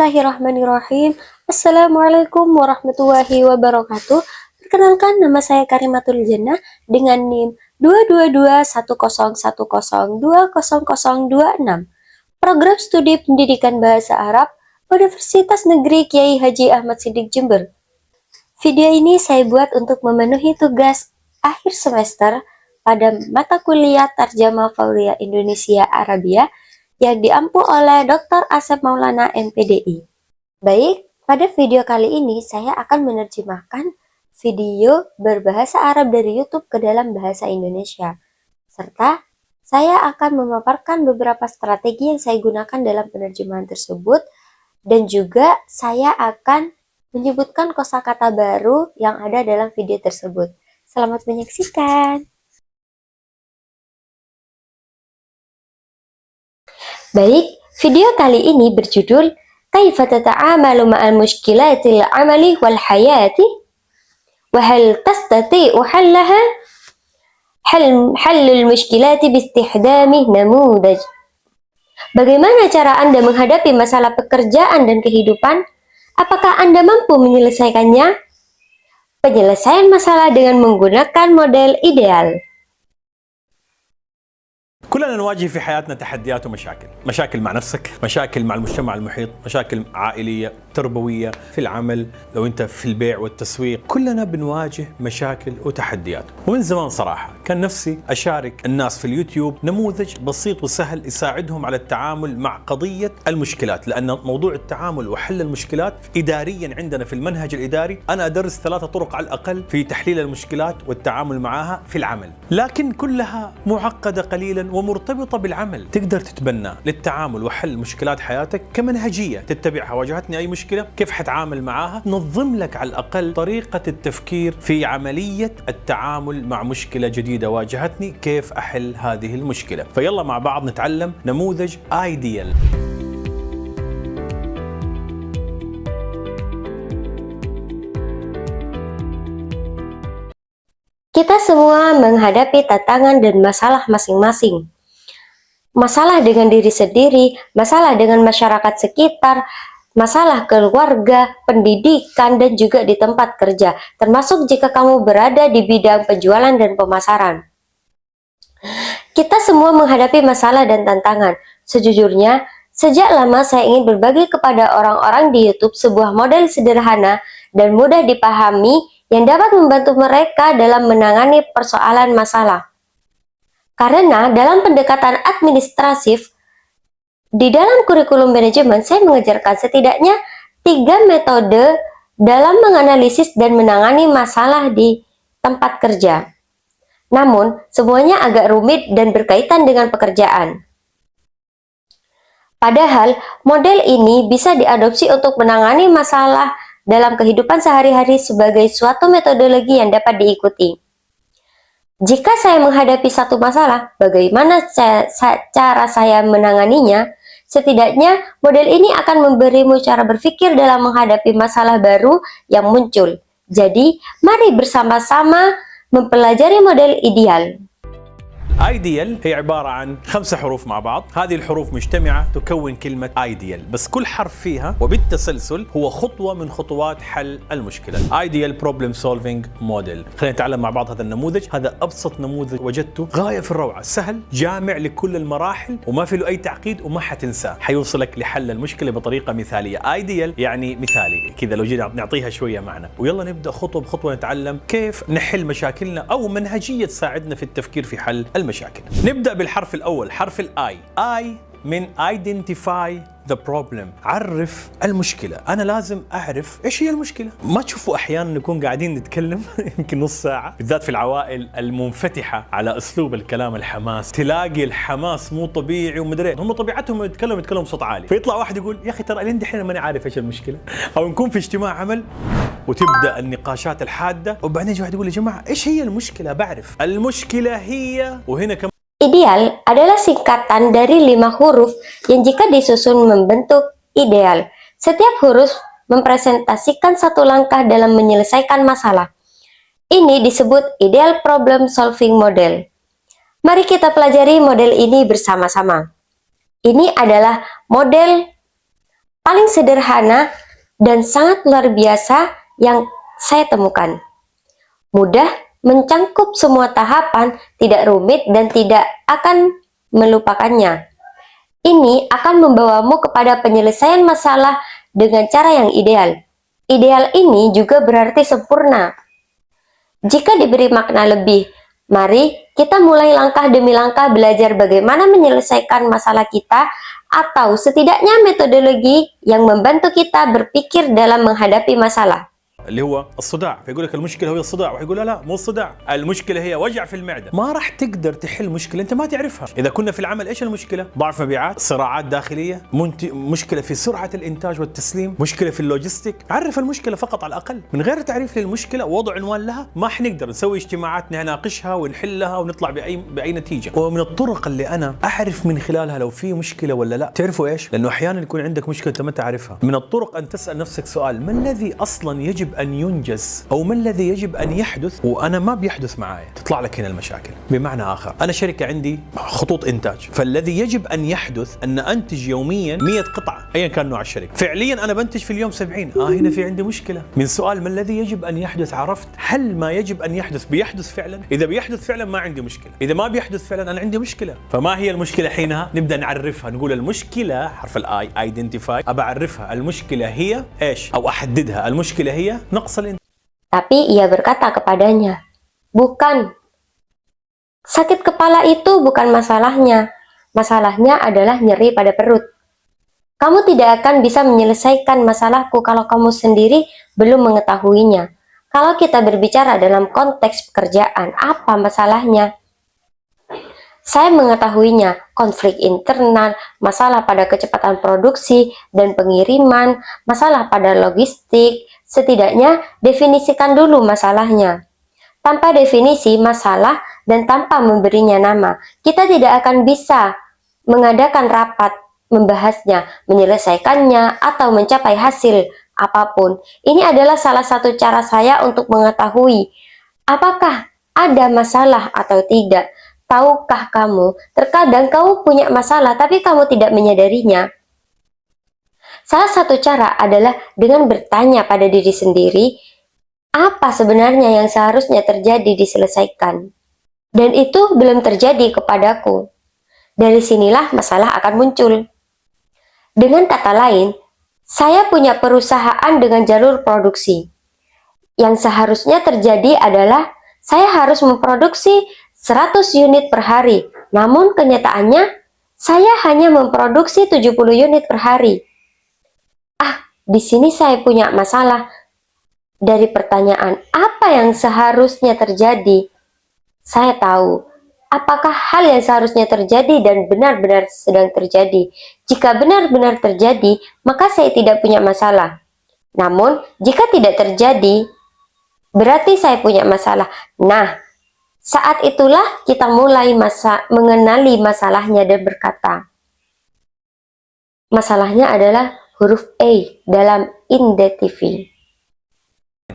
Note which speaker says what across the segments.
Speaker 1: Bismillahirrahmanirrahim. Assalamualaikum warahmatullahi wabarakatuh. Perkenalkan, nama saya Karimatul Jannah dengan NIM 2221010200026. Program Studi Pendidikan Bahasa Arab Universitas Negeri Kiai Haji Ahmad Siddiq Jember. Video ini saya buat untuk memenuhi tugas akhir semester pada mata kuliah Tarjamah Fauliyah Indonesia Arabia yang diampu oleh Dr. Asep Maulana MPDI. Baik, pada video kali ini saya akan menerjemahkan video berbahasa Arab dari YouTube ke dalam bahasa Indonesia. Serta saya akan memaparkan beberapa strategi yang saya gunakan dalam penerjemahan tersebut, dan juga saya akan menyebutkan kosakata baru yang ada dalam video tersebut. Selamat menyaksikan. Baik, video kali ini berjudul Kaifa tata'amalu ma'al mushkilatil amali wal hayati wa hal tastati'u hallaha hallul mushkilati bistihdami namudaj. Bagaimana cara Anda menghadapi masalah pekerjaan dan kehidupan? Apakah Anda mampu menyelesaikannya? Penyelesaian masalah dengan menggunakan model ideal.
Speaker 2: كلنا نواجه في حياتنا تحديات ومشاكل، مشاكل مع نفسك، مشاكل مع المجتمع المحيط، مشاكل عائلية، تربوية، في العمل، لو أنت في البيع والتسويق، كلنا بنواجه مشاكل وتحديات. ومن زمان صراحة كان نفسي أشارك الناس في اليوتيوب نموذج بسيط وسهل يساعدهم على التعامل مع قضية المشكلات، لأن موضوع التعامل وحل المشكلات إداريا عندنا في المنهج الإداري أنا أدرس 3 طرق على الأقل في تحليل المشكلات والتعامل معها في العمل، لكن كلها معقدة قليلا ومرتبطة بالعمل. تقدر تتبنى للتعامل وحل مشكلات حياتك كمنهجية تتبعها. واجهتني أي مشكلة كيف حتعامل معاها، نظم لك على الأقل طريقة التفكير في عملية التعامل مع مشكلة جديدة واجهتني، كيف أحل هذه المشكلة. فيلا مع بعض نتعلم نموذج آيديال.
Speaker 1: Kita semua menghadapi tantangan dan masalah masing-masing. Masalah dengan diri sendiri, masalah dengan masyarakat sekitar, masalah keluarga, pendidikan, dan juga di tempat kerja, termasuk jika kamu berada di bidang penjualan dan pemasaran. Kita semua menghadapi masalah dan tantangan. Sejujurnya, sejak lama saya ingin berbagi kepada orang-orang di YouTube sebuah model sederhana dan mudah dipahami yang dapat membantu mereka dalam menangani persoalan masalah. Karena dalam pendekatan administratif, di dalam kurikulum manajemen saya mengajarkan setidaknya 3 metode dalam menganalisis dan menangani masalah di tempat kerja. Namun, semuanya agak rumit dan berkaitan dengan pekerjaan. Padahal, model ini bisa diadopsi untuk menangani masalah dalam kehidupan sehari-hari sebagai suatu metodologi yang dapat diikuti. Jika saya menghadapi satu masalah, bagaimana cara saya menanganinya? Setidaknya, model ini akan memberimu cara berpikir dalam menghadapi masalah baru yang muncul. Jadi, mari bersama-sama mempelajari model ideal.
Speaker 2: ايديال هي عبارة عن 5 حروف مع بعض، هذه الحروف مجتمعة تكون كلمة ايديال، بس كل حرف فيها وبالتسلسل هو خطوة من خطوات حل المشكلة. ايديال بروبلم سولفينج موديل. خلينا نتعلم مع بعض هذا النموذج، هذا ابسط نموذج وجدته، غاية في الروعة، سهل، جامع لكل المراحل وما في له اي تعقيد وما حتنساه، حيوصلك لحل المشكلة بطريقة مثالية. ايديال يعني مثالي كذا، لو جينا نعطيها شوية معنى. ويلا نبدأ خطوة بخطوة نتعلم كيف نحل مشاكلنا او منهجية تساعدنا في التفكير في حل المشاكل. نبدأ بالحرف الأول، حرف الآي. آي من identify the problem، عرف المشكلة. أنا لازم أعرف إيش هي المشكلة. ما تشوفوا أحيانا نكون قاعدين نتكلم يمكن نص ساعة، بالذات في العوائل المنفتحة على أسلوب الكلام الحماس، تلاقي الحماس مو طبيعي ومدري، هم طبيعتهم يتكلموا بصوت عالي، فيطلع واحد يقول يا أخي ترى لين دحين ماني عارف إيش المشكلة. أو نكون في اجتماع عمل وتبدأ النقاشات الحادة، وبعدين يجي واحد يقول يا جماعة إيش هي المشكلة، بعرف المشكلة هي، وهنا كمان.
Speaker 1: Ideal adalah singkatan dari 5 huruf yang jika disusun membentuk ideal. Setiap huruf mempresentasikan satu langkah dalam menyelesaikan masalah. Ini disebut ideal problem solving model. Mari kita pelajari model ini bersama-sama. Ini adalah model paling sederhana dan sangat luar biasa yang saya temukan. Mudah, mencangkup semua tahapan, tidak rumit dan tidak akan melupakannya. Ini akan membawamu kepada penyelesaian masalah dengan cara yang ideal. Ideal ini juga berarti sempurna. Jika diberi makna lebih, mari kita mulai langkah demi langkah belajar bagaimana menyelesaikan masalah kita, atau setidaknya metodologi yang membantu kita berpikir dalam menghadapi masalah.
Speaker 2: اللي هو الصداع، فيقول لك المشكله هي الصداع، ويقول لا مو الصداع، المشكله هي وجع في المعده. ما راح تقدر تحل مشكله انت ما تعرفها. اذا كنا في العمل ايش المشكله؟ ضعف مبيعات، صراعات داخليه، مشكله في سرعه الانتاج والتسليم، مشكله في اللوجستيك. عرف المشكله فقط على الاقل. من غير تعريف للمشكله ووضع عنوان لها ما حنقدر نسوي اجتماعات نناقشها ونحلها ونطلع باي نتيجه. ومن الطرق اللي انا اعرف من خلالها لو في مشكله ولا لا، تعرفوا ايش؟ لانه احيانا يكون عندك مشكله انت ما تعرفها. من الطرق ان تسال نفسك سؤال: ما الذي اصلا يجب أن ينجز، أو ما الذي يجب أن يحدث وأنا ما بيحدث معايا؟ تطلع لك هنا المشاكل. بمعنى آخر، أنا شركة عندي خطوط إنتاج، فالذي يجب أن يحدث أن أنتج يوميا 100 قطعة أيا كان نوع الشركة، فعليا أنا بنتج في اليوم 70. هنا في عندي مشكلة. من سؤال ما الذي يجب أن يحدث عرفت هل ما يجب أن يحدث بيحدث فعلا؟ إذا بيحدث فعلا ما عندي مشكلة، إذا ما بيحدث فعلا أنا عندي مشكلة. فما هي المشكلة حينها؟ نبدأ نعرفها، نقول المشكلة حرف الآي identify، أبى أعرفها المشكلة هي إيش أو أحددها. المشكلة هي نقص الإنتاج.
Speaker 1: Tapi ia berkata kepadanya, "Bukan. Sakit kepala itu bukan masalahnya. Masalahnya adalah nyeri pada perut. Kamu tidak akan bisa menyelesaikan masalahku kalau kamu sendiri belum mengetahuinya. Kalau kita berbicara dalam konteks pekerjaan, apa masalahnya? Saya mengetahuinya, konflik internal, masalah pada kecepatan produksi dan pengiriman, masalah pada logistik. Setidaknya definisikan dulu masalahnya. Tanpa definisi masalah dan tanpa memberinya nama, kita tidak akan bisa mengadakan rapat, membahasnya, menyelesaikannya, atau mencapai hasil apapun. Ini adalah salah satu cara saya untuk mengetahui apakah ada masalah atau tidak. Tahukah kamu, terkadang kamu punya masalah tapi kamu tidak menyadarinya. Salah satu cara adalah dengan bertanya pada diri sendiri, apa sebenarnya yang seharusnya terjadi diselesaikan? Dan itu belum terjadi kepadaku. Dari sinilah masalah akan muncul. Dengan kata lain, saya punya perusahaan dengan jalur produksi. Yang seharusnya terjadi adalah saya harus memproduksi 100 unit per hari. Namun kenyataannya, saya hanya memproduksi 70 unit per hari. Di sini saya punya masalah. Dari pertanyaan apa yang seharusnya terjadi, saya tahu apakah hal yang seharusnya terjadi dan benar-benar sedang terjadi. Jika benar-benar terjadi, maka saya tidak punya masalah. Namun, jika tidak terjadi, berarti saya punya masalah. Nah, saat itulah kita mulai mengenali masalahnya dan berkata, masalahnya adalah huruf A dalam identify.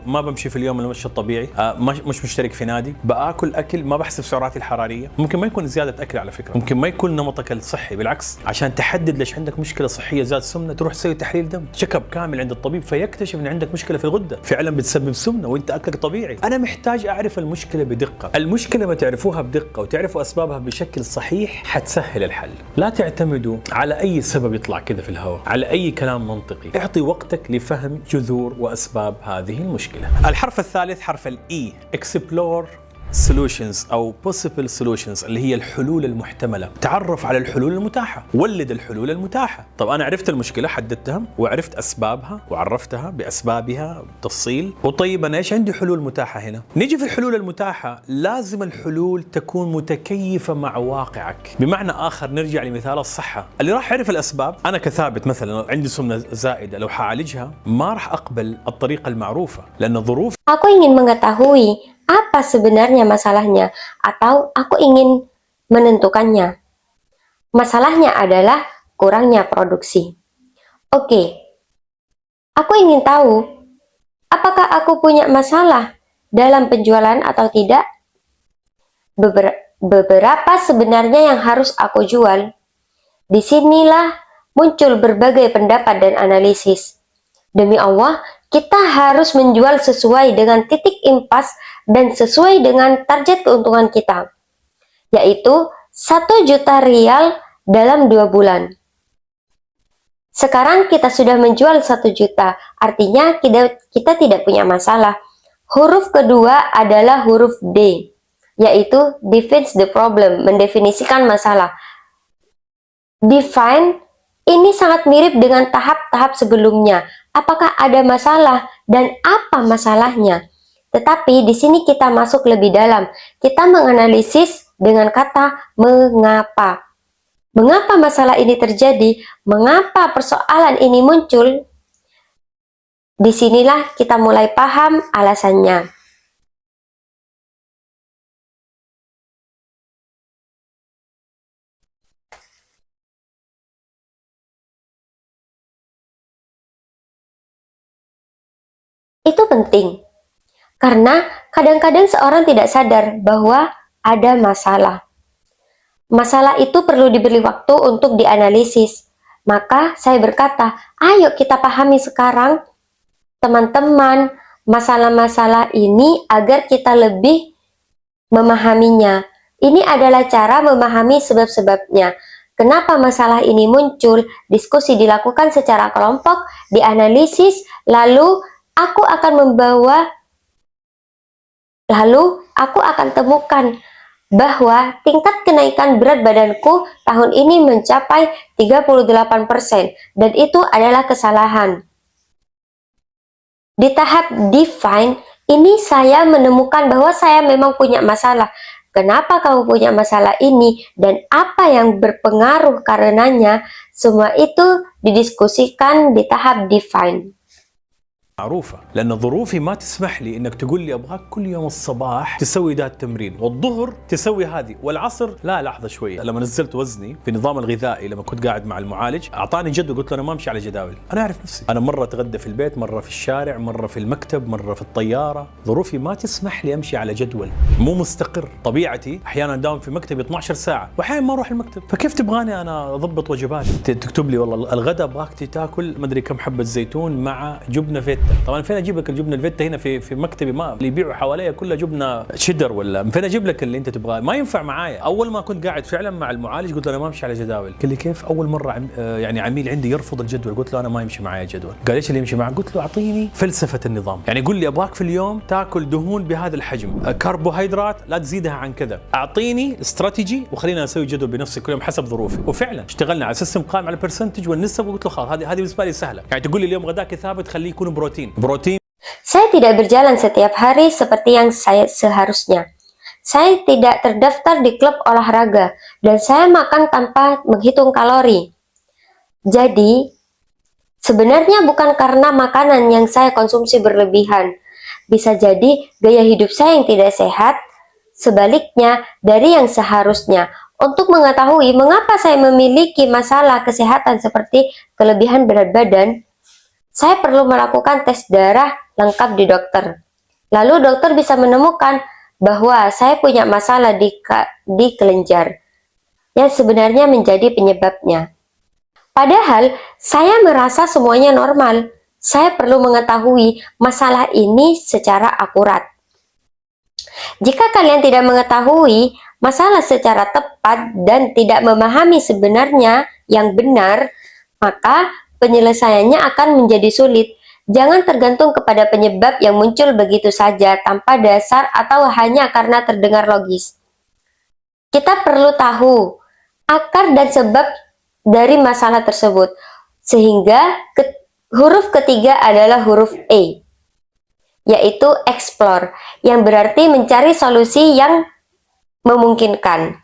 Speaker 2: ما بمشي في اليوم المشي الطبيعي، مش مشترك في نادي، باكل اكل ما بحسب سعراتي الحراريه، ممكن ما يكون زياده اكل على فكره، ممكن ما يكون نمطك الصحي، بالعكس عشان تحدد ليش عندك مشكله صحيه زاد سمنه تروح تسوي تحليل دم، تشيك اب كامل عند الطبيب فيكتشف ان عندك مشكله في الغده، فعلا بتسبب سمنه وانت اكلك طبيعي. انا محتاج اعرف المشكله بدقه، المشكله ما تعرفوها بدقه وتعرفوا اسبابها بشكل صحيح حتسهل الحل. لا تعتمدوا على اي سبب يطلع كذا في الهواء، على اي كلام منطقي، اعطي وقتك لفهم جذور واسباب هذه المشكله. الحرف الثالث حرف الإي explore solutions أو possible solutions اللي هي الحلول المحتملة. تعرف على الحلول المتاحة، ولد الحلول المتاحة. طب أنا عرفت المشكلة، حددتها وعرفت أسبابها وعرفتها بأسبابها بتفصيل، وطيب أنا إيش عندي حلول متاحة هنا؟ نيجي في الحلول المتاحة، لازم الحلول تكون متكيفة مع واقعك. بمعنى آخر نرجع لمثال الصحة، اللي راح يعرف الأسباب، أنا كثابت مثلا عندي سمنة زائدة، لو حعالجها ما راح أقبل الطريقة المعروفة لأن ظروف.
Speaker 1: Aku ingin mengetahui apa sebenarnya masalahnya, atau aku ingin menentukannya. Masalahnya adalah kurangnya produksi. Oke, aku ingin tahu apakah aku punya masalah dalam penjualan atau tidak. Beberapa sebenarnya yang harus aku jual. Disinilah muncul berbagai pendapat dan analisis. Demi Allah, kita harus menjual sesuai dengan titik impas dan sesuai dengan target keuntungan kita, yaitu 1 juta rial dalam 2 bulan. Sekarang kita sudah menjual 1 juta, artinya kita tidak punya masalah. Huruf kedua adalah huruf D, yaitu defines the problem, mendefinisikan masalah. Define ini sangat mirip dengan tahap-tahap sebelumnya. Apakah ada masalah dan apa masalahnya? Tetapi di sini kita masuk lebih dalam. Kita menganalisis dengan kata mengapa. Mengapa masalah ini terjadi? Mengapa persoalan ini muncul? Disinilah kita mulai paham alasannya. Itu penting, karena kadang-kadang seorang tidak sadar bahwa ada masalah. Masalah itu perlu diberi waktu untuk dianalisis. Maka saya berkata, ayo kita pahami sekarang, teman-teman, masalah-masalah ini agar kita lebih memahaminya. Ini adalah cara memahami sebab-sebabnya. Kenapa masalah ini muncul? Diskusi dilakukan secara kelompok, dianalisis, lalu aku akan temukan bahwa tingkat kenaikan berat badanku tahun ini mencapai 38% dan itu adalah kesalahan. Di tahap define ini saya menemukan bahwa saya memang punya masalah. Kenapa kamu punya masalah ini dan apa yang berpengaruh karenanya? Semua itu didiskusikan di tahap define.
Speaker 2: معروفة لأن ظروفي ما تسمح لي إنك تقول لي أبغاك كل يوم الصباح تسوي ده التمرين والظهر تسوي هذه والعصر لا لحظة شوية. لما نزلت وزني في النظام الغذائي لما كنت قاعد مع المعالج أعطاني جدول قلت له أنا ما أمشي على جداول. أنا أعرف نفسي أنا مرة أتغدى في البيت مرة في الشارع مرة في المكتب مرة في الطيارة. ظروفي ما تسمح لي أمشي على جدول مو مستقر. طبيعتي أحيانا أداوم في مكتبي 12 ساعة وأحيانا ما أروح المكتب فكيف تبغاني أنا أضبط وجباتي؟ تكتب لي والله الغداء أبغاك تاكل مدري كم حبة زيتون مع جبنة فيتا. طبعا فين اجيب لك الجبنه الفيتا هنا في مكتبي؟ ما اللي يبيعوا حواليا كلها جبنه شيدر ولا فين اجيب لك اللي انت تبغاه؟ ما ينفع معايا. اول ما كنت قاعد فعلا مع المعالج قلت له انا ما امشي على جداول. قال لي كيف؟ اول مره يعني عميل عندي يرفض الجدول. قلت له انا ما يمشي معايا جدول. قال ايش اللي يمشي معك؟ قلت له اعطيني فلسفه النظام، يعني قول لي ابغاك في اليوم تاكل دهون بهذا الحجم، كربوهيدرات لا تزيدها عن كذا، اعطيني استراتيجي وخلينا اسوي جدول بنفسي كل يوم حسب ظروفي. وفعلا اشتغلنا على سيستم قائم على البرسنتج والنسب وقلت له خلاص هذه بالنسبه لي سهله، يعني تقول لي اليوم غداك ثابت خليه يكون بروتين.
Speaker 1: Saya tidak berjalan setiap hari seperti yang saya seharusnya. Saya tidak terdaftar di klub olahraga dan saya makan tanpa menghitung kalori. Jadi, sebenarnya bukan karena makanan yang saya konsumsi berlebihan. Bisa jadi gaya hidup saya yang tidak sehat, sebaliknya dari yang seharusnya. Untuk mengetahui mengapa saya memiliki masalah kesehatan seperti kelebihan berat badan, saya perlu melakukan tes darah lengkap di dokter. Lalu dokter bisa menemukan bahwa saya punya masalah di kelenjar yang sebenarnya menjadi penyebabnya. Padahal saya merasa semuanya normal. Saya perlu mengetahui masalah ini secara akurat. Jika kalian tidak mengetahui masalah secara tepat dan tidak memahami sebenarnya yang benar, maka penyelesaiannya akan menjadi sulit. Jangan tergantung kepada penyebab yang muncul begitu saja tanpa dasar atau hanya karena terdengar logis. Kita perlu tahu akar dan sebab dari masalah tersebut. Sehingga huruf ketiga adalah huruf E, yaitu explore, yang berarti mencari solusi yang memungkinkan.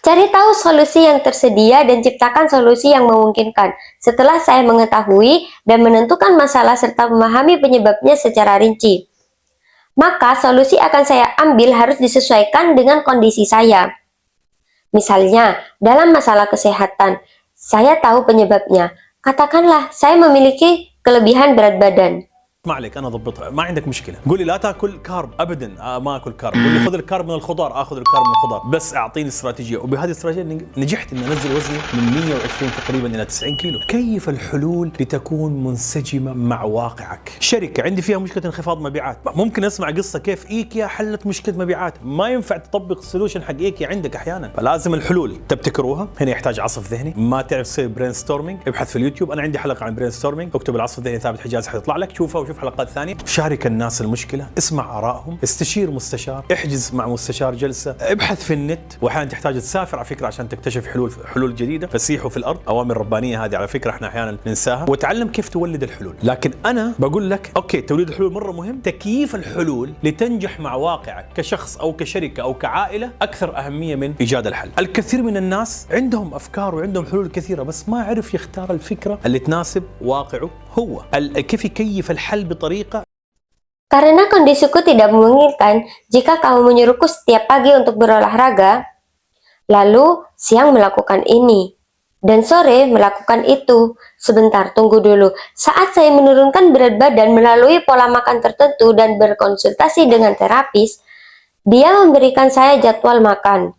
Speaker 1: Cari tahu solusi yang tersedia dan ciptakan solusi yang memungkinkan. Setelah saya mengetahui dan menentukan masalah serta memahami penyebabnya secara rinci, maka solusi akan saya ambil harus disesuaikan dengan kondisi saya. Misalnya, dalam masalah kesehatan, saya tahu penyebabnya. Katakanlah, saya memiliki kelebihan berat badan.
Speaker 2: ما عليك انا اضبطها، ما عندك مشكله. قول لي لا تاكل كارب ابدا، ما اكل كارب. قول لي خذ الكارب من الخضار، اخذ الكارب من الخضار، بس اعطيني استراتيجيه. وبهذه الاستراتيجيه نجحت اني انزل وزني من 120 تقريبا الى 90 كيلو. كيف الحلول لتكون منسجمه مع واقعك؟ شركه عندي فيها مشكله انخفاض مبيعات، ممكن اسمع قصه كيف ايكيا حلت مشكله مبيعات. ما ينفع تطبق السولوشن حق ايكيا عندك احيانا، فلازم الحلول تبتكروها. هنا يحتاج عصف ذهني. ما تعرف تسوي برين ستورمينج، ابحث في اليوتيوب، انا عندي حلقه عن برين ستورمينج، اكتب العصف الذهني ثابت حجاز حيطلع لك، شوفها وشوف حلقات ثانيه. شارك الناس المشكله، اسمع ارائهم، استشير مستشار، احجز مع مستشار جلسه، ابحث في النت، واحيانا تحتاج تسافر على فكره عشان تكتشف حلول جديده. فسيحوا في الارض، اوامر ربانيه هذه على فكره احنا احيانا ننساها، وتعلم كيف تولد الحلول. لكن انا بقول لك اوكي، توليد الحلول مره مهم، تكييف الحلول لتنجح مع واقعك كشخص او كشركه او كعائله اكثر اهميه من ايجاد الحل. الكثير من الناس عندهم افكار وعندهم حلول كثيره، بس ما عرف يختار الفكره اللي تناسب واقعه هو. كيف يكيف الحل بطريقه.
Speaker 1: Karena kondisiku tidak memungkinkan jika kamu menyuruhku setiap pagi untuk berolahraga, lalu siang melakukan ini, dan sore melakukan itu. Sebentar, tunggu dulu. Saat saya menurunkan berat badan melalui pola makan tertentu dan berkonsultasi dengan terapis, dia memberikan saya jadwal makan.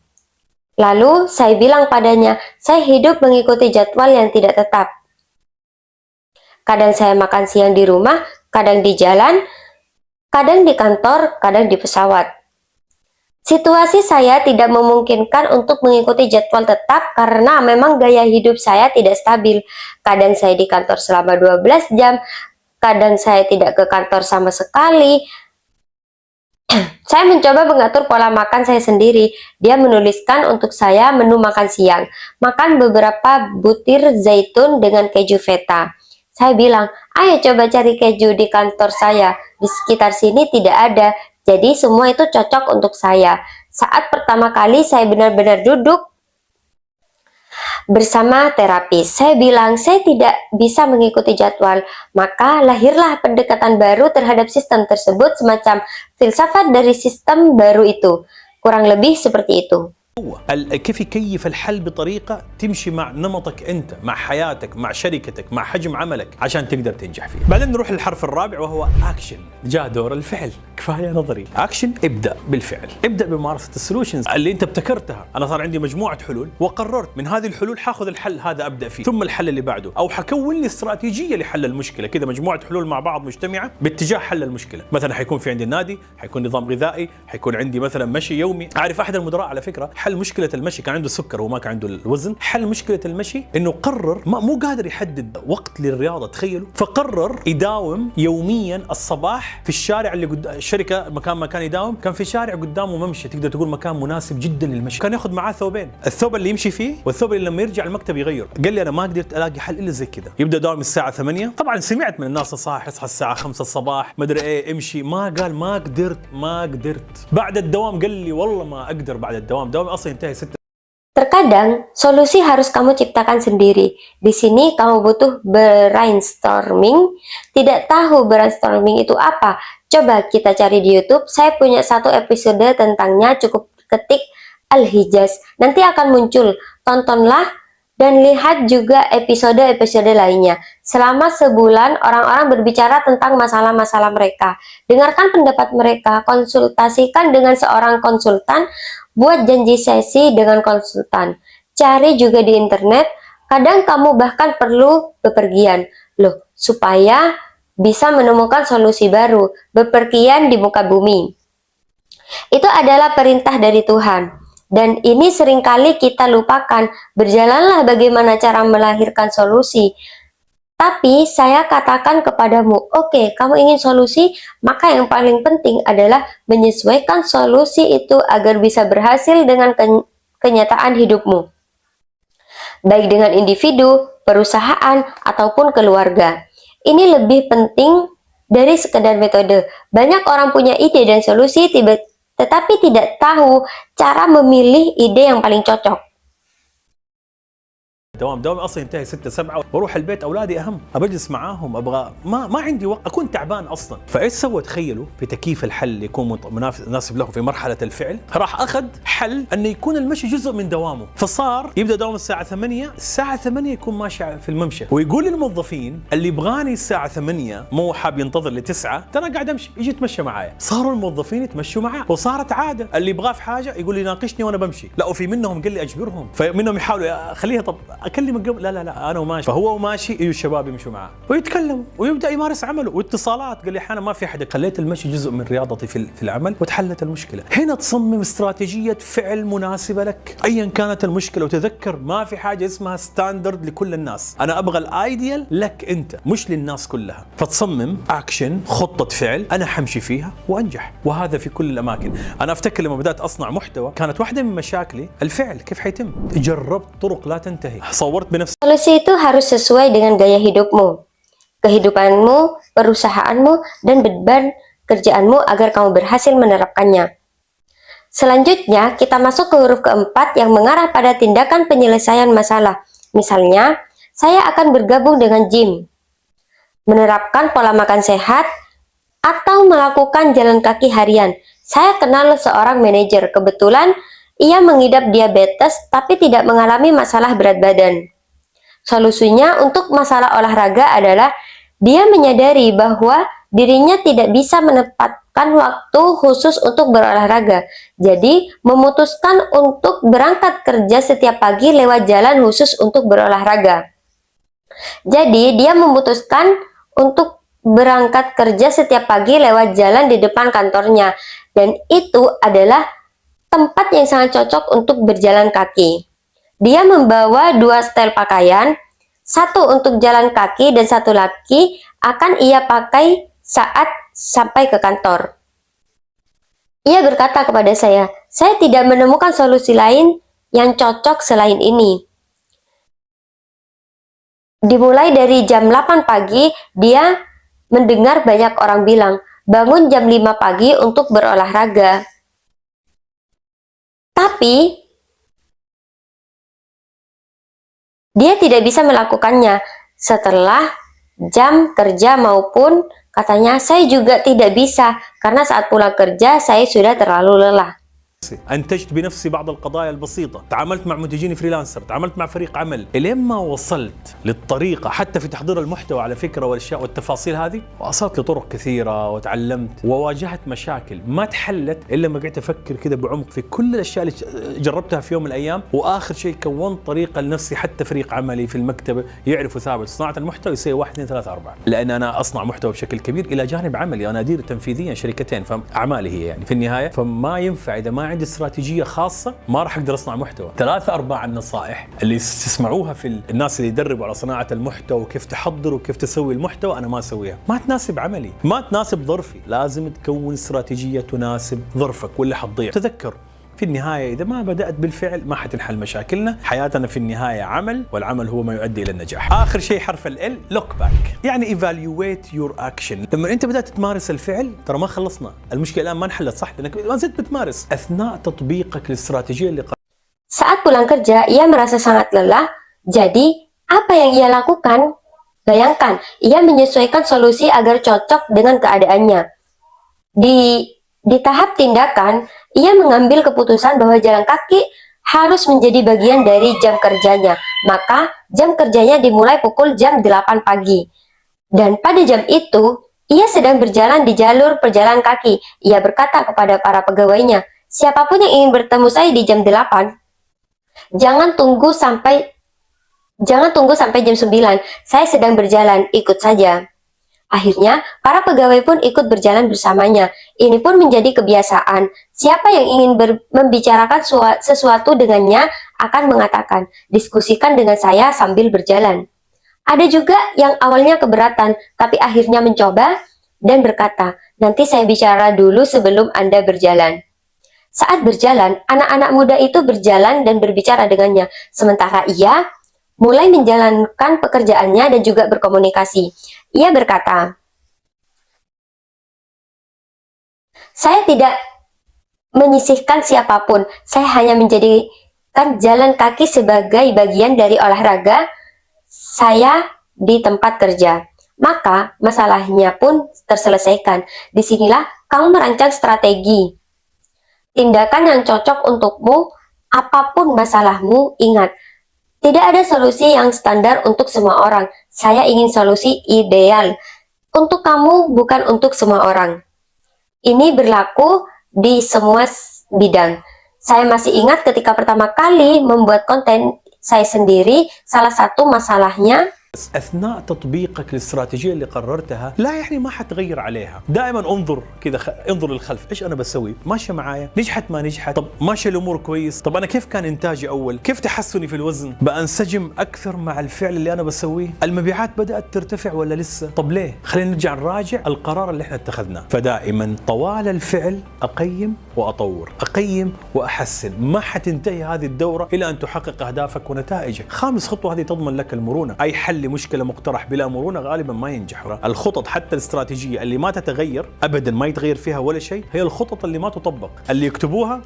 Speaker 1: Lalu saya bilang padanya, saya hidup mengikuti jadwal yang tidak tetap. Kadang saya makan siang di rumah, kadang di jalan, kadang di kantor, kadang di pesawat. Situasi saya tidak memungkinkan untuk mengikuti jadwal tetap karena memang gaya hidup saya tidak stabil. Kadang saya di kantor selama 12 jam, kadang saya tidak ke kantor sama sekali. Saya mencoba mengatur pola makan saya sendiri. Dia menuliskan untuk saya menu makan siang. Makan beberapa butir zaitun dengan keju feta. Saya bilang, ayo coba cari keju di kantor saya. Di sekitar sini tidak ada. Jadi semua itu cocok untuk saya. Saat pertama kali saya benar-benar duduk bersama terapis, saya bilang saya tidak bisa mengikuti jadwal. Maka lahirlah pendekatan baru terhadap sistem tersebut, semacam filsafat dari sistem baru itu. Kurang lebih seperti itu.
Speaker 2: هو كيف يكيف الحل بطريقة تمشي مع نمطك أنت، مع حياتك، مع شركتك، مع حجم عملك عشان تقدر تنجح فيه. بعدين نروح للحرف الرابع وهو أكشن. جاء دور الفعل، كفاية نظري. أكشن، ابدأ بالفعل، ابدأ بممارسة السولوشنز اللي أنت ابتكرتها. أنا صار عندي مجموعة حلول وقررت من هذه الحلول حاخذ الحل هذا أبدأ فيه، ثم الحل اللي بعده، أو حكون لي استراتيجية لحل المشكلة، كذا مجموعة حلول مع بعض مجتمعة باتجاه حل المشكلة. مثلا حيكون في عندي النادي، حيكون نظام غذائي، حيكون عندي مثلا مشي يومي. أعرف أحد المدراء على فكرة حل مشكلة المشي، كان عنده السكر وما كان عنده الوزن. حل مشكلة المشي انه قرر مو قادر يحدد وقت للرياضة، تخيلوا، فقرر يداوم يوميا الصباح في الشارع اللي قدام الشركة. مكان ما كان يداوم كان في شارع قدامه ممشى، تقدر تقول مكان مناسب جدا للمشي. كان ياخذ معاه ثوبين، الثوب اللي يمشي فيه والثوب اللي لما يرجع المكتب يغير. قال لي انا ما قدرت الاقي حل الا زي كذا. يبدا داوم الساعة 8. طبعا سمعت من الناس الصاح اصحى الساعة 5 الصباح ما ادري ايه امشي، ما قال ما قدرت. بعد الدوام قال لي والله ما اقدر بعد الدوام، دوامي اصلا ينتهي 6.
Speaker 1: Terkadang, solusi harus kamu ciptakan sendiri. Di sini kamu butuh brainstorming. Tidak tahu brainstorming itu apa? Coba kita cari di YouTube. Saya punya satu episode tentangnya, cukup ketik Al-Hijaz. Nanti akan muncul. Tontonlah dan lihat juga episode-episode lainnya. Selama sebulan, orang-orang berbicara tentang masalah-masalah mereka. Dengarkan pendapat mereka, konsultasikan dengan seorang konsultan, buat janji sesi dengan konsultan. Cari juga di internet, kadang kamu bahkan perlu bepergian. Loh, supaya bisa menemukan solusi baru, bepergian di muka bumi. Itu adalah perintah dari Tuhan. Dan ini seringkali kita lupakan. Berjalanlah bagaimana cara melahirkan solusi. Tapi saya katakan kepadamu, oke, kamu ingin solusi, maka yang paling penting adalah menyesuaikan solusi itu agar bisa berhasil dengan kenyataan hidupmu. Baik dengan individu, perusahaan, ataupun keluarga. Ini lebih penting dari sekedar metode. Banyak orang punya ide dan solusi, tetapi tidak tahu cara memilih ide yang paling cocok.
Speaker 2: دوامي اصلا ينتهي 6 7 واروح البيت، اولادي اهم، ابجلس معاهم، ابغى ما عندي وقت، اكون تعبان اصلا. فايش سوى؟ تخيلوا في تكييف الحل يكون مناسب له في مرحله الفعل، راح اخذ حل انه يكون المشي جزء من دوامه، فصار يبدا دوام الساعه 8، الساعه 8 يكون ماشي في الممشى، ويقول للموظفين اللي يبغاني الساعه 8 مو حاب ينتظر ل9 ترى قاعد امشي، يجي يتمشى معايا. صاروا الموظفين يتمشوا معاه، وصارت عاده اللي يبغاه في حاجه يقول لي ناقشني وانا بمشي. لا وفي منهم قال لي اجبرهم، فمنهم يحاولوا خليها طب اكلمك قبل، لا انا وماشي. فهو وماشي يجوا الشباب يمشوا معاه ويتكلموا ويبدا يمارس عمله، واتصالات قال لي احيانا ما في احد. خليت المشي جزء من رياضتي في العمل وتحلت المشكله. هنا تصمم استراتيجيه فعل مناسبه لك ايا كانت المشكله، وتذكر ما في حاجه اسمها ستاندرد لكل الناس، انا ابغى الايديال لك انت مش للناس كلها. فتصمم اكشن، خطه فعل انا حمشي فيها وانجح، وهذا في كل الاماكن. انا افتكر لما بدات اصنع محتوى كانت واحده من مشاكلي الفعل، كيف حيتم؟ جربت طرق لا تنتهي، صورت بنفسي.
Speaker 1: Solusi itu harus sesuai dengan gaya hidupmu, kehidupanmu, perusahaanmu, dan beban kerjaanmu agar kamu berhasil menerapkannya. Selanjutnya, kita masuk ke huruf keempat yang mengarah pada tindakan penyelesaian masalah. Misalnya, saya akan bergabung dengan gym, menerapkan pola makan sehat, atau melakukan jalan kaki harian. Saya kenal seorang manajer, kebetulan ia mengidap diabetes tapi tidak mengalami masalah berat badan. Solusinya untuk masalah olahraga adalah dia menyadari bahwa dirinya tidak bisa menempatkan waktu khusus untuk berolahraga. Jadi, memutuskan untuk berangkat kerja setiap pagi lewat jalan khusus untuk berolahraga. Jadi, dia memutuskan untuk berangkat kerja setiap pagi lewat jalan di depan kantornya. Dan itu adalah tempat yang sangat cocok untuk berjalan kaki. Dia membawa 2 setel pakaian, satu untuk jalan kaki dan satu lagi akan ia pakai saat sampai ke kantor. Ia berkata kepada saya tidak menemukan solusi lain yang cocok selain ini. Dimulai dari jam 8 pagi, dia mendengar banyak orang bilang, bangun jam 5 pagi untuk berolahraga. Tapi dia tidak bisa melakukannya setelah jam kerja maupun katanya saya juga tidak bisa karena saat pulang kerja saya sudah terlalu lelah.
Speaker 2: انتجت بنفسي بعض القضايا البسيطه، تعاملت مع منتجين فريلانسر، تعاملت مع فريق عمل، الين ما وصلت للطريقه حتى في تحضير المحتوى على فكره والاشياء والتفاصيل هذه، وصلت لطرق كثيره وتعلمت وواجهت مشاكل ما تحلت الا لما قعدت افكر كذا بعمق في كل الاشياء اللي جربتها في يوم من الايام، واخر شيء كونت طريقه لنفسي حتى فريق عملي في المكتب يعرفوا ثابت صناعه المحتوى يصير 1 2 3 4، لان انا اصنع محتوى بشكل كبير الى جانب عملي، انا ادير تنفيذيا شركتين، فاعمالي هي يعني في النهايه، فما ينفع اذا ما عندي استراتيجيه خاصه ما راح اقدر اصنع محتوى. 3/4 النصائح اللي تسمعوها في الناس اللي يدربوا على صناعه المحتوى وكيف تحضر وكيف تسوي المحتوى انا ما اسويها، ما تناسب عملي، ما تناسب ظرفي، لازم تكون استراتيجيه تناسب ظرفك ولا حتضيع. تذكر في النهاية إذا ما بدأت بالفعل ما حتنحل مشاكلنا، حياتنا في النهاية عمل، والعمل هو ما يؤدي إلى النجاح. آخر شيء حرف ال look back، يعني evaluate your action. لما أنت بدأت تمارس الفعل ترى ما خلصنا، المشكلة الآن ما انحلت صح لأنك ما زلت بتمارس. أثناء تطبيقك للاستراتيجية اللي
Speaker 1: Saat pulang kerja, ia merasa sangat lelah. Jadi, apa yang ia lakukan? Bayangkan, ia menyesuaikan solusi agar cocok dengan keadaannya. Di tahap tindakan, ia mengambil keputusan bahwa jalan kaki harus menjadi bagian dari jam kerjanya. Maka, jam kerjanya dimulai pukul jam 8 pagi. Dan pada jam itu, ia sedang berjalan di jalur perjalan kaki. Ia berkata kepada para pegawainya, siapapun yang ingin bertemu saya di jam 8, jangan tunggu sampai jam 9. Saya sedang berjalan, ikut saja. Akhirnya, para pegawai pun ikut berjalan bersamanya. Ini pun menjadi kebiasaan. Siapa yang ingin membicarakan sesuatu dengannya akan mengatakan, diskusikan dengan saya sambil berjalan. Ada juga yang awalnya keberatan, tapi akhirnya mencoba dan berkata, nanti saya bicara dulu sebelum Anda berjalan. Saat berjalan, anak-anak muda itu berjalan dan berbicara dengannya, sementara ia mulai menjalankan pekerjaannya dan juga berkomunikasi. Ia berkata, saya tidak menyisihkan siapapun, saya hanya menjadi kan jalan kaki sebagai bagian dari olahraga saya di tempat kerja. Maka masalahnya pun terselesaikan. Disinilah kamu merancang strategi. Tindakan yang cocok untukmu, apapun masalahmu, ingat, tidak ada solusi yang standar untuk semua orang. Saya ingin solusi ideal untuk kamu, bukan untuk semua orang. Ini berlaku di semua bidang. Saya masih ingat ketika pertama kali membuat konten saya sendiri, salah satu masalahnya
Speaker 2: بس اثناء تطبيقك للاستراتيجيه اللي قررتها لا يعني ما حتغير عليها، دائما انظر كذا انظر للخلف، ايش انا بسوي؟ ماشيه معايا؟ نجحت ما نجحت؟ طب ماشيه الامور كويس؟ طب انا كيف كان انتاجي اول؟ كيف تحسني في الوزن؟ بانسجم اكثر مع الفعل اللي انا بسويه؟ المبيعات بدات ترتفع ولا لسه؟ طب ليه؟ خلينا نرجع نراجع القرار اللي احنا اتخذناه، فدائما طوال الفعل اقيم واطور، اقيم واحسن، ما حتنتهي هذه الدوره الى ان تحقق اهدافك ونتائجك. خامس خطوه هذه تضمن لك المرونه، اي حل لمشكله مقترح بلا مرونه غالبا ما ينجح. الخطط حتى الاستراتيجيه اللي ما تتغير ابدا، ما يتغير فيها ولا شيء، هي الخطط اللي ما تطبق، اللي يكتبوها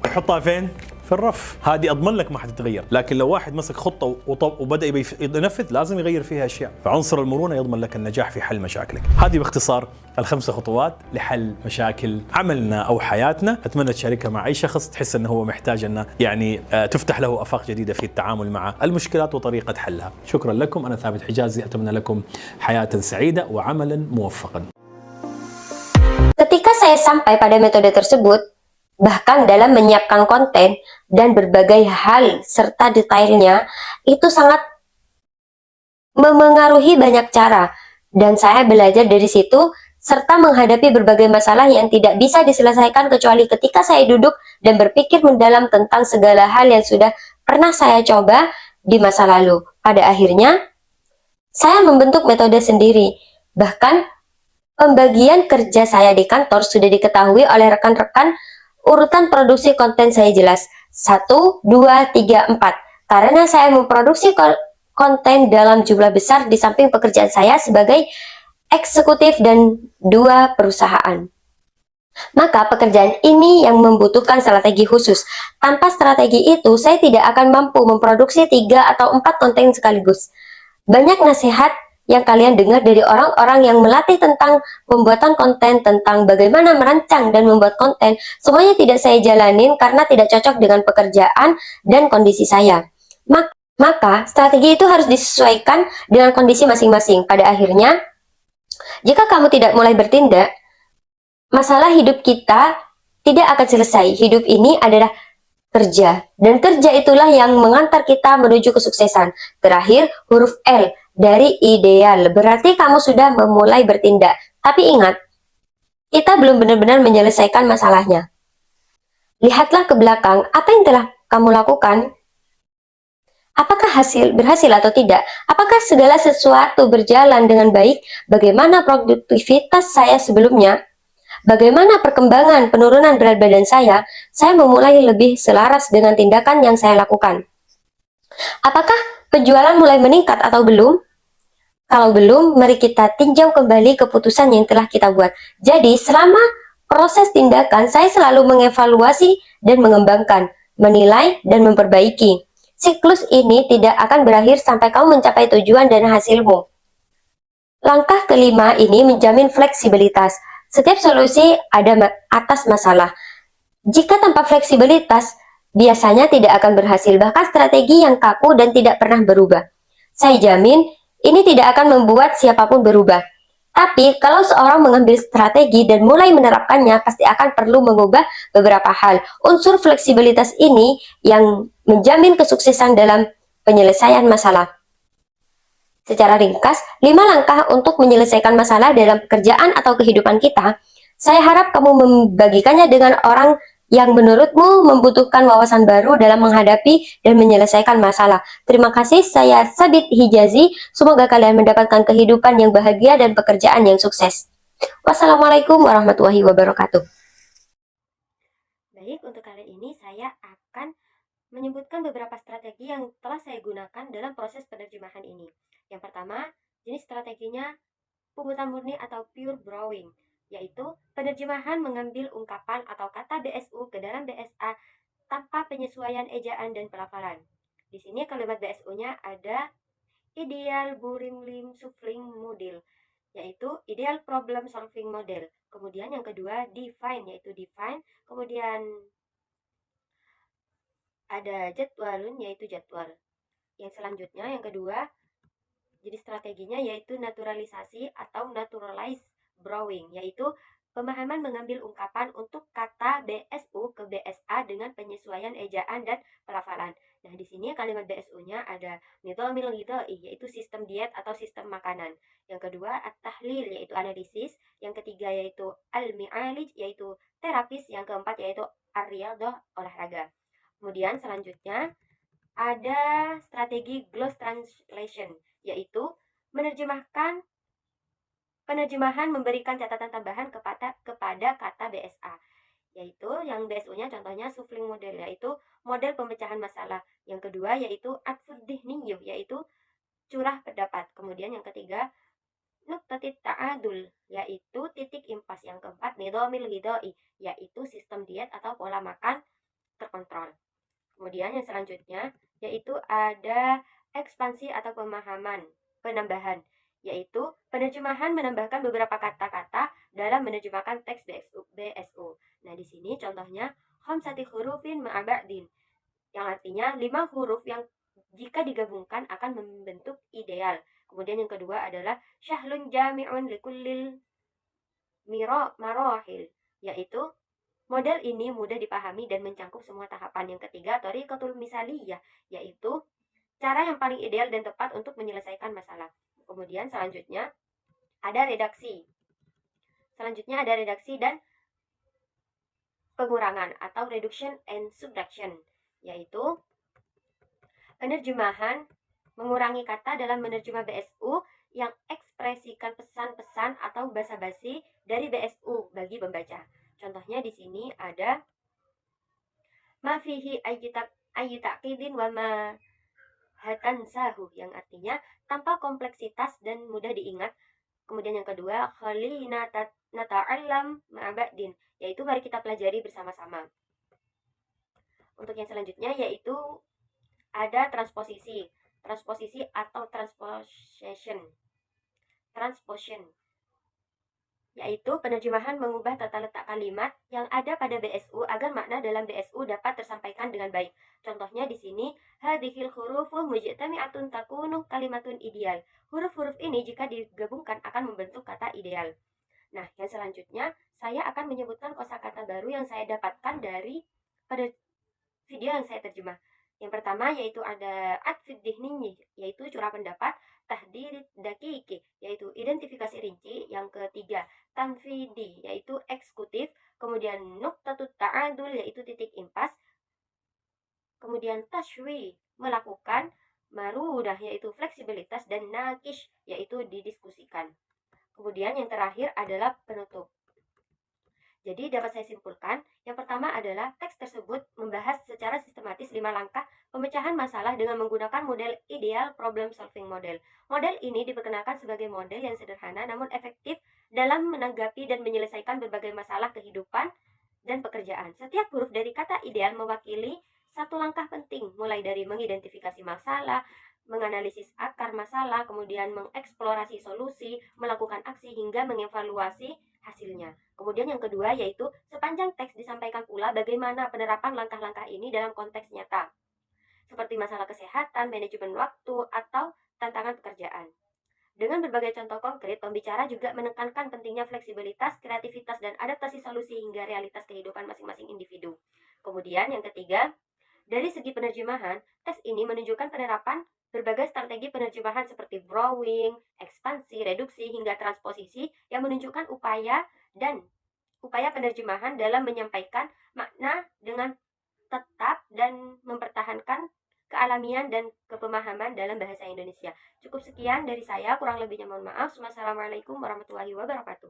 Speaker 2: يحطها فين؟ في الرف. هذه اضمن لك ما حتتغير، لكن لو واحد مسك خطه وبدا ينفذ لازم يغير فيها اشياء، فعنصر المرونه يضمن لك النجاح في حل مشاكلك. هذه باختصار الخمسه خطوات لحل مشاكل عملنا او حياتنا، اتمنى تشاركها مع اي شخص تحس انه هو محتاج انه يعني تفتح له افاق جديده في التعامل مع المشكلات وطريقه حلها. شكرا لكم، انا ثابت حجازي، اتمنى لكم حياه سعيده وعملا موفقا.
Speaker 1: ketika saya sampai pada metode tersebut, bahkan dalam menyiapkan konten dan berbagai hal serta detailnya, itu sangat memengaruhi banyak cara. Dan saya belajar dari situ, serta menghadapi berbagai masalah yang tidak bisa diselesaikan kecuali ketika saya duduk dan berpikir mendalam tentang segala hal yang sudah pernah saya coba di masa lalu. Pada akhirnya, saya membentuk metode sendiri. Bahkan, pembagian kerja saya di kantor sudah diketahui oleh rekan-rekan. Urutan produksi konten saya jelas, 1, 2, 3, 4. Karena saya memproduksi konten dalam jumlah besar di samping pekerjaan saya sebagai eksekutif dan 2 perusahaan. Maka pekerjaan ini yang membutuhkan strategi khusus. Tanpa strategi itu, saya tidak akan mampu memproduksi 3 atau 4 konten sekaligus. Banyak nasihat yang kalian dengar dari orang-orang yang melatih tentang pembuatan konten, tentang bagaimana merancang dan membuat konten, semuanya tidak saya jalanin karena tidak cocok dengan pekerjaan dan kondisi saya. Maka strategi itu harus disesuaikan dengan kondisi masing-masing. Pada akhirnya, jika kamu tidak mulai bertindak, masalah hidup kita tidak akan selesai. Hidup ini adalah kerja, dan kerja itulah yang mengantar kita menuju kesuksesan. Terakhir, huruf L dari ideal, berarti kamu sudah memulai bertindak. Tapi ingat, kita belum benar-benar menyelesaikan masalahnya. Lihatlah ke belakang, apa yang telah kamu lakukan? Apakah berhasil atau tidak? Apakah segala sesuatu berjalan dengan baik? Bagaimana produktivitas saya sebelumnya? Bagaimana perkembangan penurunan berat badan saya? Saya memulai lebih selaras dengan tindakan yang saya lakukan. Apakah penjualan mulai meningkat atau belum? Kalau belum, mari kita tinjau kembali keputusan yang telah kita buat. Jadi, selama proses tindakan, saya selalu mengevaluasi dan mengembangkan, menilai dan memperbaiki. Siklus ini tidak akan berakhir sampai kamu mencapai tujuan dan hasilmu. Langkah kelima ini menjamin fleksibilitas. Setiap solusi ada atas masalah. Jika tanpa fleksibilitas, biasanya tidak akan berhasil, bahkan strategi yang kaku dan tidak pernah berubah. Saya jamin, ini tidak akan membuat siapapun berubah. Tapi, kalau seorang mengambil strategi dan mulai menerapkannya, pasti akan perlu mengubah beberapa hal. Unsur fleksibilitas ini yang menjamin kesuksesan dalam penyelesaian masalah. Secara ringkas, 5 langkah untuk menyelesaikan masalah dalam pekerjaan atau kehidupan kita. Saya harap kamu membagikannya dengan orang yang menurutmu membutuhkan wawasan baru dalam menghadapi dan menyelesaikan masalah. Terima kasih, saya Sabit Hijazi. Semoga kalian mendapatkan kehidupan yang bahagia dan pekerjaan yang sukses. Wassalamualaikum warahmatullahi wabarakatuh. Baik, untuk kali ini saya akan menyebutkan beberapa strategi yang telah saya gunakan dalam proses penerjemahan ini. Yang pertama, jenis strateginya pungutan murni atau pure brewing, yaitu penerjemahan mengambil ungkapan atau kata BSU ke dalam BSA tanpa penyesuaian ejaan dan pelafalan. Di sini kalimat BSO-nya ada ideal Burimlim Sufling model, yaitu ideal problem solving model. Kemudian yang kedua define, yaitu define. Kemudian ada jadwalun, yaitu jadwal. Yang selanjutnya yang kedua, jadi strateginya yaitu naturalisasi atau naturalize borrowing, yaitu pemahaman mengambil ungkapan untuk kata BSU ke BSA dengan penyesuaian ejaan dan pelafalan. Nah, di sini kalimat BSU-nya ada nidhamil ghidha'i, yaitu sistem diet atau sistem makanan. Yang kedua, at-tahlil, yaitu analisis. Yang ketiga yaitu al-mi'alij, yaitu terapis. Yang keempat yaitu ar-riyadhah, olahraga. Kemudian selanjutnya ada strategi gloss translation, yaitu penerjemahan memberikan catatan tambahan kepada kata BSA, yaitu yang BSU-nya contohnya shuffling model, yaitu model pemecahan masalah. Yang kedua yaitu atfud dhihniyuh, yaitu curah pendapat. Kemudian yang ketiga nuqtatit ta'adul, yaitu titik impas. Yang keempat nidhamil ghidha'i, yaitu sistem diet atau pola makan terkontrol. Kemudian yang selanjutnya yaitu ada ekspansi atau penambahan, yaitu penerjemahan menambahkan beberapa kata-kata dalam menerjemahkan teks BSU. Nah, di sini contohnya khamsati hurufin ma'a ba'din, yang artinya 5 huruf yang jika digabungkan akan membentuk ideal. Kemudian yang kedua adalah syahlun jami'un likullil marahil, yaitu model ini mudah dipahami dan mencangkup semua tahapan. Yang ketiga, thariqatul misaliyah, yaitu cara yang paling ideal dan tepat untuk menyelesaikan masalah. Kemudian selanjutnya ada redaksi. Dan pengurangan atau reduction and subtraction, yaitu penerjemahan mengurangi kata dalam menerjemah BSU yang ekspresikan pesan-pesan atau basa-basi dari BSU bagi pembaca. Contohnya di sini ada ma fihi ayyitaqidin wa ma hatansahu, yang artinya tanpa kompleksitas dan mudah diingat. Kemudian yang kedua, khalina nata'allam ma'abadin, yaitu mari kita pelajari bersama-sama. Untuk yang selanjutnya yaitu ada transposisi atau transposition, yaitu penerjemahan mengubah tata letak kalimat yang ada pada BSU agar makna dalam BSU dapat tersampaikan dengan baik. Contohnya di sini, hadhil hurufu mujtami'atun takunu kalimatun ideal. Huruf-huruf ini jika digabungkan akan membentuk kata ideal. Nah, yang selanjutnya saya akan menyebutkan kosakata baru yang saya dapatkan pada video yang saya terjemah. Yang pertama yaitu ada atfid dhihni, yaitu curah pendapat. Tahdirid dakiki, yaitu identifikasi rinci. Yang ketiga tanfidi, yaitu eksekutif. Kemudian nuqtatut ta'adul, yaitu titik impas. Kemudian tashwi, melakukan. Marudah, yaitu fleksibilitas. Dan nakish, yaitu didiskusikan. Kemudian yang terakhir adalah penutup. Jadi dapat saya simpulkan, yang pertama adalah teks tersebut membahas secara sistematis 5 langkah pemecahan masalah dengan menggunakan model ideal problem solving model. Model ini diperkenalkan sebagai model yang sederhana namun efektif dalam menanggapi dan menyelesaikan berbagai masalah kehidupan dan pekerjaan. Setiap huruf dari kata ideal mewakili satu langkah penting, mulai dari mengidentifikasi masalah, menganalisis akar masalah, kemudian mengeksplorasi solusi, melakukan aksi hingga mengevaluasi hasilnya. Kemudian yang kedua yaitu sepanjang teks disampaikan pula bagaimana penerapan langkah-langkah ini dalam konteks nyata, seperti masalah kesehatan, manajemen waktu, atau tantangan pekerjaan. Dengan berbagai contoh konkret, pembicara juga menekankan pentingnya fleksibilitas, kreativitas, dan adaptasi solusi hingga realitas kehidupan masing-masing individu. Kemudian yang ketiga, dari segi penerjemahan, teks ini menunjukkan penerapan berbagai strategi penerjemahan seperti borrowing, ekspansi, reduksi, hingga transposisi yang menunjukkan upaya penerjemahan dalam menyampaikan makna dengan tetap dan mempertahankan kealamian dan kepemahaman dalam bahasa Indonesia. Cukup sekian dari saya, kurang lebihnya mohon maaf. Wassalamualaikum warahmatullahi wabarakatuh.